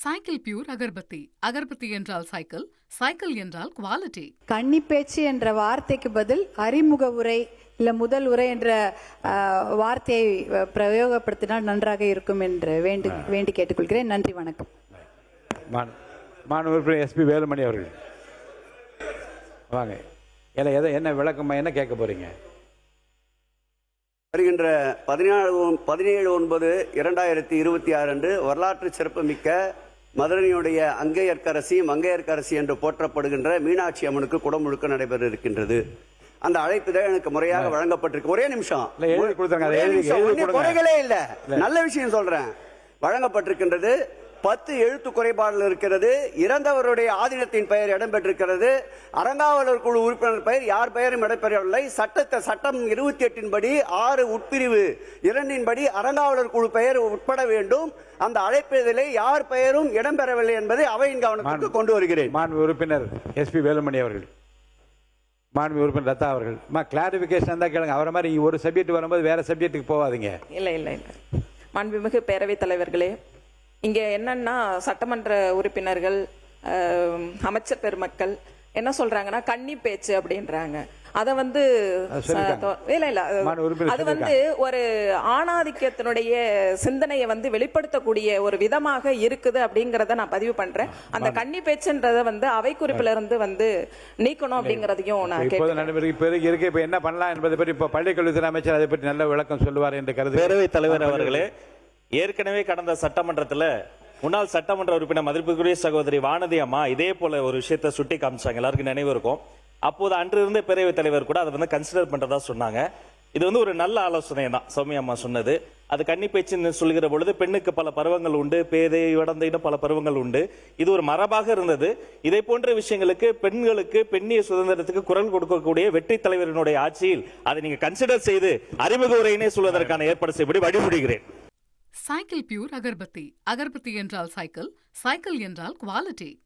Cycle pure agarbatti. Agarbatti என்றால் cycle, cycle என்றால் quality. கன்னிப்பேச்சு என்ற வார்த்தைக்கு பதில் அறிமுக உரை இல்ல முதல் உரை என்ற வார்த்தையை பிரயோகப்படுத்தினால் நன்றாக இருக்கும் என்று வேண்டி கேட்டுக்கொள்கிறேன். நன்றி, வணக்கம். மாணவர் எஸ்பி வேலுமணி அவர்கள் வாங்க. என்ன விளக்கமா என்ன கேட்க போறீங்க? வருகின்ற 17/9/2026 அன்று வரலாற்று சிறப்புமிக்க மதுரையினுடைய மங்கையர்க்கரசி என்று போற்றப்படுகின்ற மீனாட்சி அம்மனுக்கு குடமுழுக்கு நடைபெற இருக்கின்றது. அந்த அழைப்பு தான் எனக்கு முறையாக வழங்கப்பட்டிருக்கு. ஒரே நிமிஷம், குறைகளே இல்ல, நல்ல விஷயம் சொல்றேன். வழங்கப்பட்டிருக்கின்றது. 10 எழுத்து குறைபாடுகள் இருக்கிறது. இறந்தவருடைய ஆதீனத்தின் பெயர் இடம்பெற்றிருக்கிறது. அறங்காவலர் குழு உறுப்பினர் பெயர் யார் பெயரும் இடம்பெறவில்லை. சட்டம் 28 படி 6 உட்பிரிவு 2 படி அறங்காவலர் குழு பெயர் உட்பட வேண்டும். அந்த அழைப்பதிலே யார் பெயரும் இடம்பெறவில்லை என்பதை அவையின் கவனத்துக்கு கொண்டு வருகிறேன். மாண்பு உறுப்பினர் எஸ்பி வேலுமணி அவர்கள், மாண்பு உறுப்பினர் லதா அவர்கள், கிளாரிபிகேஷன் தான் கேளுங்க. அவரை மாதிரி ஒரு சப்ஜெக்ட் வரும்போது வேற சப்ஜெக்ட்டுக்கு போகாதீங்க. இல்லை. மாண்புமிகு பேரவைத் தலைவர்களே, இங்கே என்னன்னா சட்டமன்ற உறுப்பினர்கள், அமைச்சர் பெருமக்கள் என்ன சொல்றாங்கன்னா கன்னி பேச்சு அப்படின்றாங்க. அத வந்து அது வந்து ஒரு ஆணாதிக்கத்தினுடைய சிந்தனையை வந்து வெளிப்படுத்தக்கூடிய ஒரு விதமாக இருக்குது அப்படிங்கறத நான் பதிவு பண்றேன். அந்த கன்னி பேச்சுன்றத வந்து அவை குறிப்பில இருந்து வந்து நீக்கணும் அப்படிங்கறதையும் நான் இப்ப என்ன பண்ணலாம் என்பதை பற்றி இப்ப பள்ளிக்கல்வித்துறை அமைச்சர் அதை பற்றி நல்ல விளக்கம் சொல்லுவார் என்று கருது. பேரவைத் தலைவர் அவர்களே, ஏற்கனவே கடந்த சட்டமன்றத்தில் முன்னாள் சட்டமன்ற உறுப்பினர் மதிப்புக்குரிய சகோதரி வானதி அம்மா இதே போல ஒரு விஷயத்தை சுட்டி காமிச்சாங்க. எல்லாருக்கும் நினைவு இருக்கும். அப்போது அன்று இருந்த பேரவைத் தலைவர் கூட அதை வந்து கன்சிடர் பண்றதா சொன்னாங்க. இது வந்து ஒரு நல்ல ஆலோசனை தான் சௌமியா அம்மா சொன்னது. அது கன்னி பேச்சுன்னு சொல்லுகிற பொழுது பெண்ணுக்கு பல பருவங்கள் உண்டு, பேதை இடந்த பல பருவங்கள் உண்டு. இது ஒரு மரபாக இருந்தது. இதை போன்ற விஷயங்களுக்கு பெண்களுக்கு பெண்ணிய சுதந்திரத்துக்கு குரல் கொடுக்கக்கூடிய வெற்றி தலைவரினுடைய ஆட்சியில் அதை நீங்க கன்சிடர் செய்து அறிமுக உரையினே சொல்வதற்கான ஏற்பாடு செய்யப்படி வழிமுடிகிறேன். Cycle pure agarbatti. அகர்பத்தி என்றால் சைக்கிள், சைக்கிள் என்றால் குவாலிட்டி.